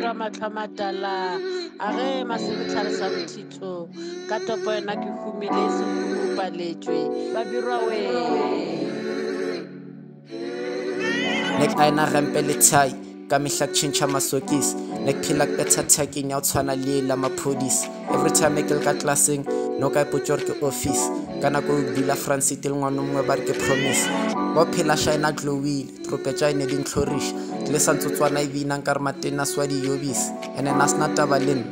bira matlhamatala a ge masebetlhare sa bothitho ka topo yona ke humile e sekgolo paletšwe ba birwa we nek aina rempe le thai ka mehla tšhentšha masokisi nek phela betha taking ya o tshwana le la maphodisi every time ke le ka tlaseng no ka ipotsa gore ke office ka nako o dula francite le ngwana mongwe ba re ke promise ba phela shaina glowile tropetša e ne di ntlhoriša ke le santsotswana e binang ka re matena swa diyobisi and na sena taba le nna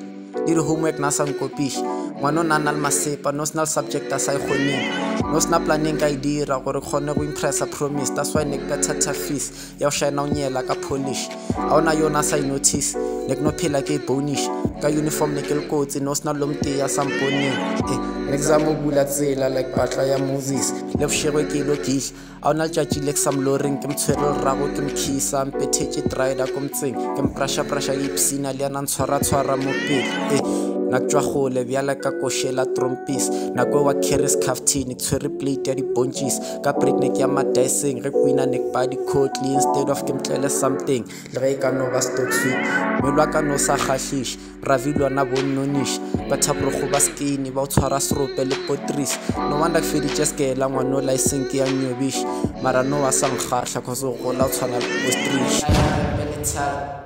le di-homework na sa nkopiša ngwana o na na le masepa no sena le subject a sa e kgoneng no sena planeng ka e dira gore kgone go impressa promise that's why ne ke betha tafis ya go shaina o nyela ka polish a ona yona sa inotice ne ke no phela ke e bonish ka uniform ne ke le kotsi no sena lo mteya sa mponeng ne ke zama o bula tsela like patla ya moses le bošegwe ke ilo gihla a ona letšatši le ke sa mloring ke mtshwere lerago ke mkhisa mpethetše drider ko mtseng ke mprashaprasha ke ipsina le yana ntshwaratshwara mo pele na ke tšwa gole bjala ka košela trompis nako wa carries caftin ke tshwere plate ya di-bonches ka breakneck ya madicing ge quina ne ke baya di-cotly instead of ke mtlele something le ge e ka no ba stock sweet mmelo wa ka no sa kgahlhiše ravilwana bonnoniša bathaporogo ba skini ba o tshwara serope le potris no wanda ke feditše skela ngwane o licen ke ya nyobiša mara no wa sa nkgatlha cause o gola o tshwana le ostrich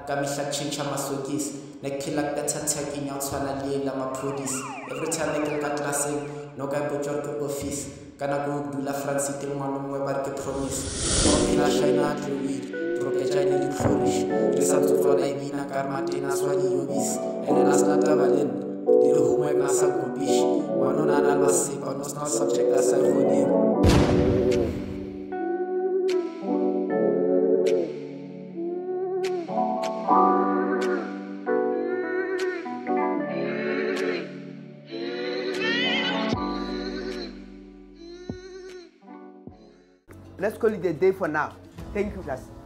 ka mehla tšhentšha masokisi ne ke phela betha taking ya o tshwana le la maphodisi every time ne ke le ka tlaseng no ka ipotsa gore ke office ka nako o dula francite le ngwana mongwe ba re ke promise o phela shaina glowile tropetša ne ditlhoriša re sa tsotswana e bina ka re matena swa diyobisi and na sena taba le nna le di-homework na sa nkopiša ngwana o na na le masepa no sena subject a sa e kgoneng Let's call it a day for now. Thank you, guys.